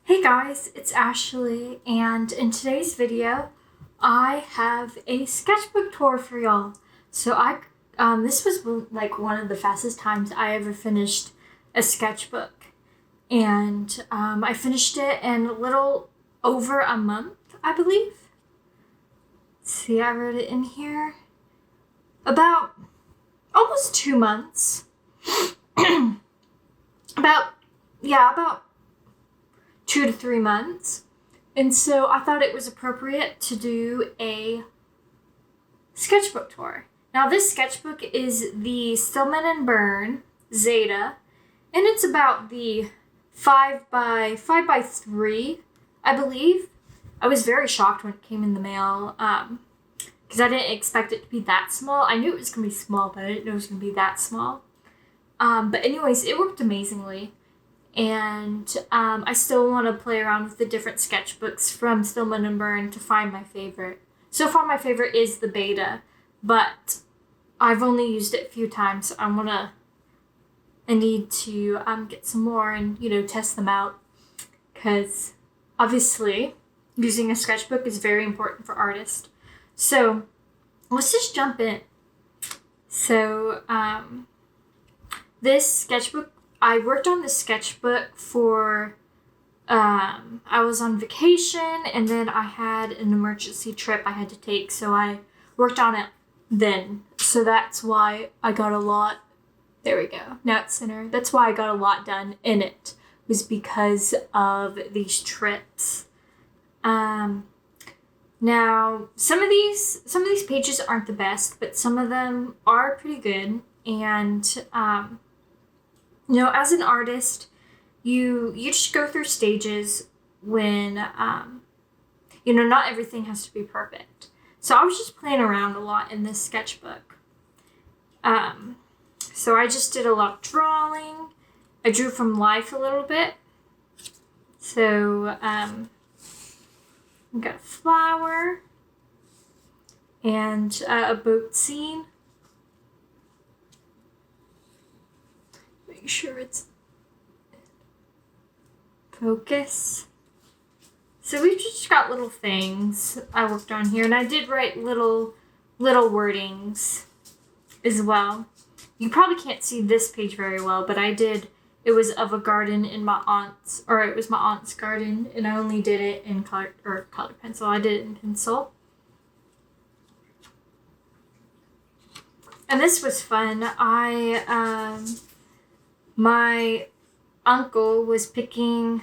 Hey guys, it's Ashley, and in today's video, I have a sketchbook tour for y'all. This was like one of the fastest times I ever finished a sketchbook, and I finished it in a little over a month, I believe. See, I wrote it in here. About almost 2 months. about 2 to 3 months. And so I thought it was appropriate to do a sketchbook tour. Now this sketchbook is the Stillman & Byrne Zeta, and it's about the 5 by 3, I believe. I was very shocked when it came in the mail, because I didn't expect it to be that small. I knew it was going to be small, but I didn't know it was going to be that small. But anyways, it worked amazingly. And I still want to play around with the different sketchbooks from Stillman & Byrne to find my favorite. So far, my favorite is the beta, but I've only used it a few times. So I need to get some more and, test them out. Because obviously, using a sketchbook is very important for artists. So let's just jump in. So this sketchbook, I worked on this sketchbook for, I was on vacation, and then I had an emergency trip I had to take, so I worked on it then. So that's why I got a lot, there we go, now it's center. That's why I got a lot done in it, was because of these trips. Now, some of these pages aren't the best, but some of them are pretty good, and, as an artist, you just go through stages when, not everything has to be perfect. So I was just playing around a lot in this sketchbook. So I just did a lot of drawing. I drew from life a little bit. So I got a flower and a boat scene. Make sure it's focus. So we've just got little things I worked on here, and I did write little wordings as well. You probably can't see this page very well, but it was of a garden in my aunt's garden, and I only did it in color pencil. I did it in pencil. And this was fun. My uncle was picking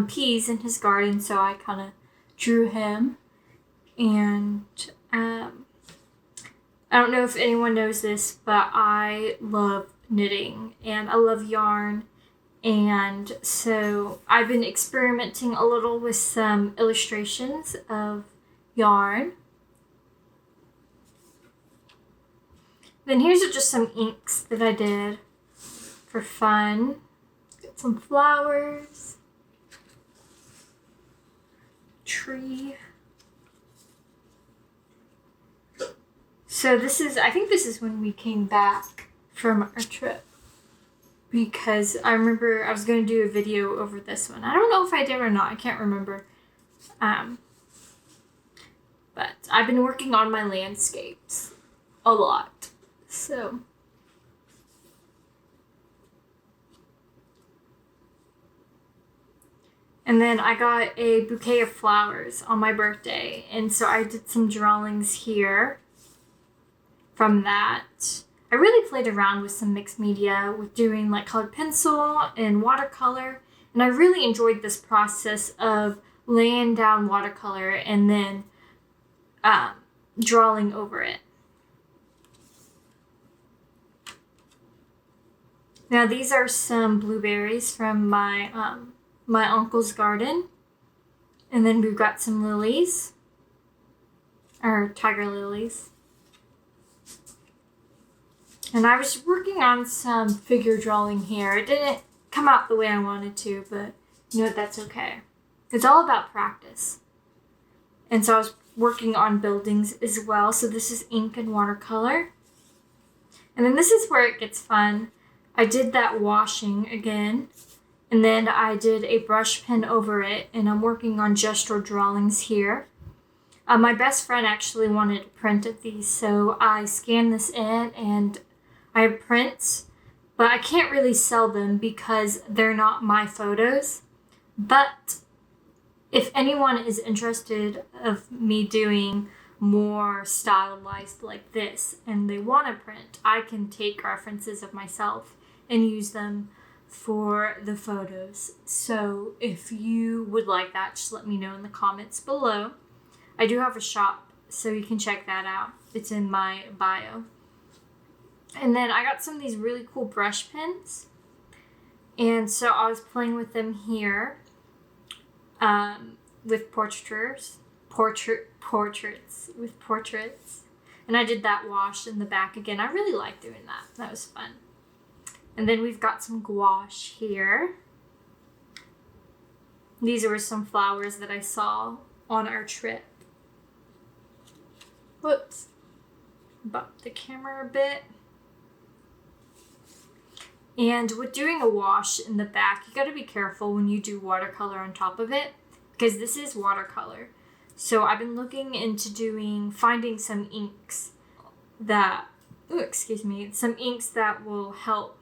peas in his garden, so I kind of drew him. And I don't know if anyone knows this, but I love knitting and I love yarn. And so I've been experimenting a little with some illustrations of yarn. Then here's just some inks that I did for fun. Got some flowers, tree. So I think this is when we came back from our trip, because I remember I was going to do a video over this one. I don't know if I did or not. I can't remember. But I've been working on my landscapes a lot. So and then I got a bouquet of flowers on my birthday, and so I did some drawings here from that. I really played around with some mixed media with doing like colored pencil and watercolor, and I really enjoyed this process of laying down watercolor and then drawing over it. Now these are some blueberries from my uncle's garden. And then we've got some lilies, or tiger lilies. And I was working on some figure drawing here. It didn't come out the way I wanted to, but that's okay. It's all about practice. And so I was working on buildings as well. So this is ink and watercolor. And then this is where it gets fun. I did that washing again. And then I did a brush pen over it, and I'm working on gesture drawings here. My best friend actually wanted to print of these, so I scanned this in, and I have prints, but I can't really sell them because they're not my photos. But if anyone is interested of me doing more stylized like this and they want to print, I can take references of myself and use them for the photos. So if you would like that, just let me know in the comments below. I do have a shop, so you can check that out. It's in my bio. And then I got some of these really cool brush pens. And so I was playing with them here with portraits. And I did that wash in the back again. I really like doing that. That was fun. And then we've got some gouache here. These were some flowers that I saw on our trip. Whoops. Bumped the camera a bit. And with doing a wash in the back, you got to be careful when you do watercolor on top of it, because this is watercolor. So I've been looking into finding some inks that, some inks that will help.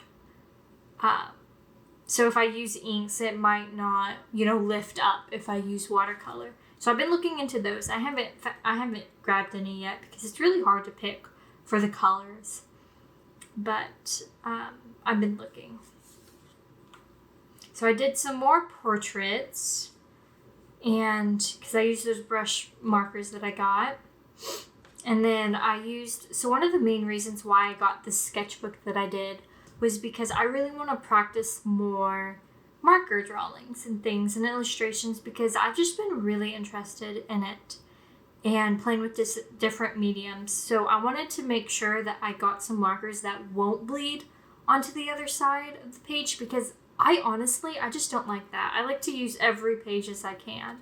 So if I use inks, it might not, lift up if I use watercolor. So I've been looking into those. I haven't grabbed any yet because it's really hard to pick for the colors. But I've been looking. So I did some more portraits, and because I used those brush markers that I got. And then so one of the main reasons why I got the sketchbook that I did was because I really want to practice more marker drawings and things and illustrations, because I've just been really interested in it and playing with different mediums. So I wanted to make sure that I got some markers that won't bleed onto the other side of the page, because I just don't like that. I like to use every page as I can.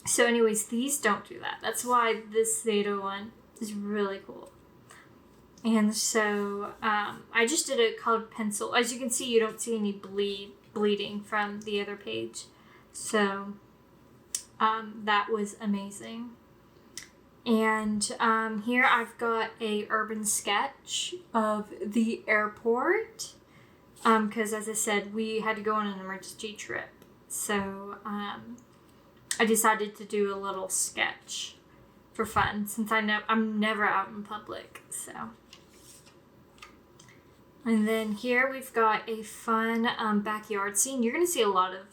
So anyways, these don't do that. That's why this Zeta one is really cool. And so I just did a colored pencil. As you can see, you don't see any bleeding from the other page. So that was amazing. And here I've got a urban sketch of the airport. Because as I said, we had to go on an emergency trip. So I decided to do a little sketch for fun, since I'm never out in public. So. And then here we've got a fun backyard scene. You're going to see a lot of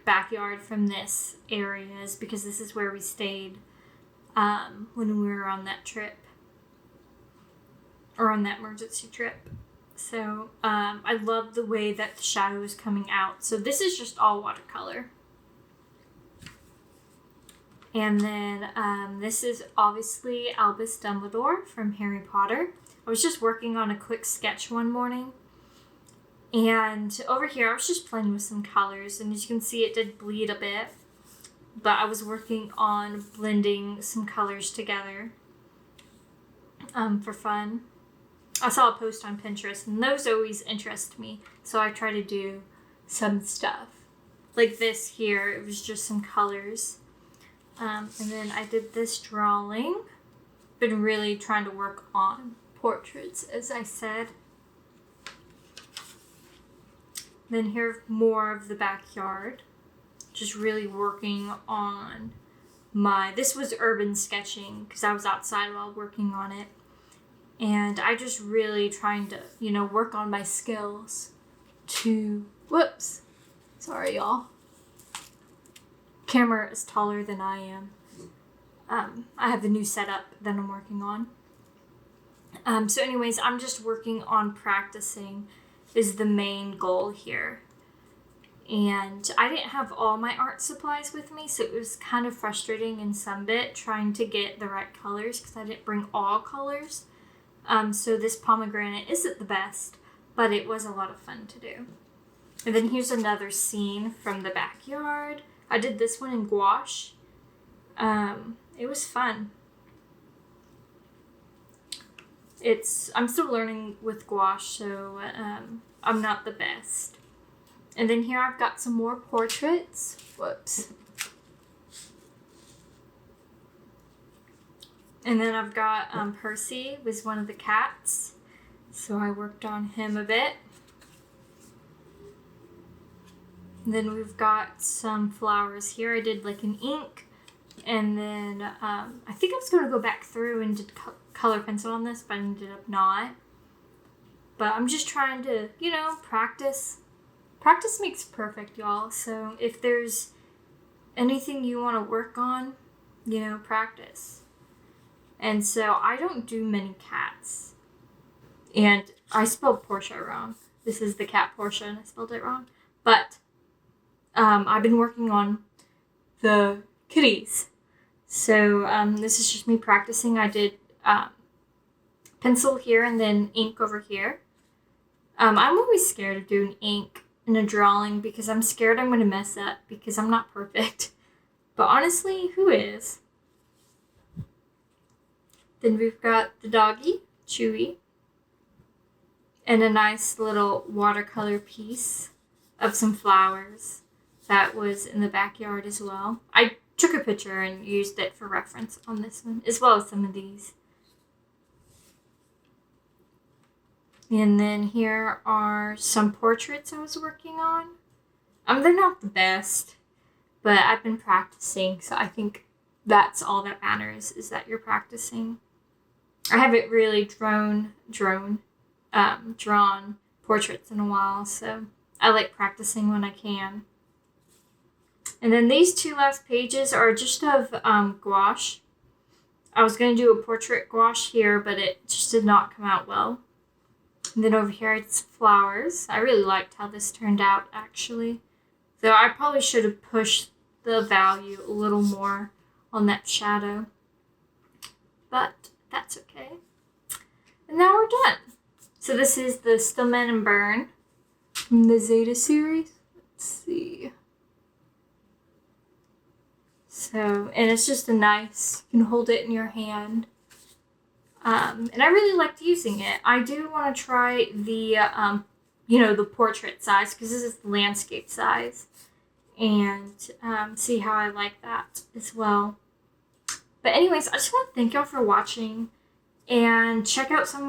backyard from this areas, because this is where we stayed when we were on that trip, or on that emergency trip. So I love the way that the shadow is coming out. So this is just all watercolor. And then this is obviously Albus Dumbledore from Harry Potter. I was just working on a quick sketch one morning. And over here, I was just playing with some colors. And as you can see, it did bleed a bit. But I was working on blending some colors together for fun. I saw a post on Pinterest, and those always interest me. So I try to do some stuff. Like this here, it was just some colors. And then I did this drawing. Been really trying to work on portraits, as I said. Then here, more of the backyard. Just really working on this was urban sketching, because I was outside while working on it. And I just really trying to, work on my skills whoops. Sorry, y'all. Camera is taller than I am. I have the new setup that I'm working on. So anyways, I'm just working on practicing is the main goal here. And I didn't have all my art supplies with me, so it was kind of frustrating in some bit trying to get the right colors, because I didn't bring all colors. So this pomegranate isn't the best, but it was a lot of fun to do. And then here's another scene from the backyard. I did this one in gouache. It was fun. I'm still learning with gouache, so I'm not the best. And then here I've got some more portraits. Whoops. And then I've got Percy was one of the cats. So I worked on him a bit. And then we've got some flowers here. I did like an ink. And then I think I was going to go back through and did color pencil on this, but I ended up not. But I'm just trying to, practice. Practice makes perfect, y'all. So if there's anything you want to work on, practice. And so I don't do many cats. And I spelled Portia wrong. This is the cat Portia, and I spelled it wrong. But I've been working on the kitties. So this is just me practicing. I did pencil here and then ink over here. I'm always scared of doing ink in a drawing because I'm scared I'm going to mess up because I'm not perfect. But honestly, who is? Then we've got the doggy, Chewy, and a nice little watercolor piece of some flowers that was in the backyard as well. I took a picture and used it for reference on this one, as well as some of these. And then here are some portraits I was working on. They're not the best, but I've been practicing, so I think that's all that matters, is that you're practicing. I haven't really drawn portraits in a while, so I like practicing when I can. And then these two last pages are just of gouache. I was going to do a portrait gouache here, but it just did not come out well. And then over here it's flowers. I really liked how this turned out, actually. Though I probably should have pushed the value a little more on that shadow. But that's okay. And now we're done. So this is the Stillman and Burn from the Zeta series. Let's see. So, and it's just a nice, you can hold it in your hand. And I really liked using it. I do want to try the, the portrait size, because this is the landscape size. And see how I like that as well. But anyways, I just want to thank y'all for watching. And check out some of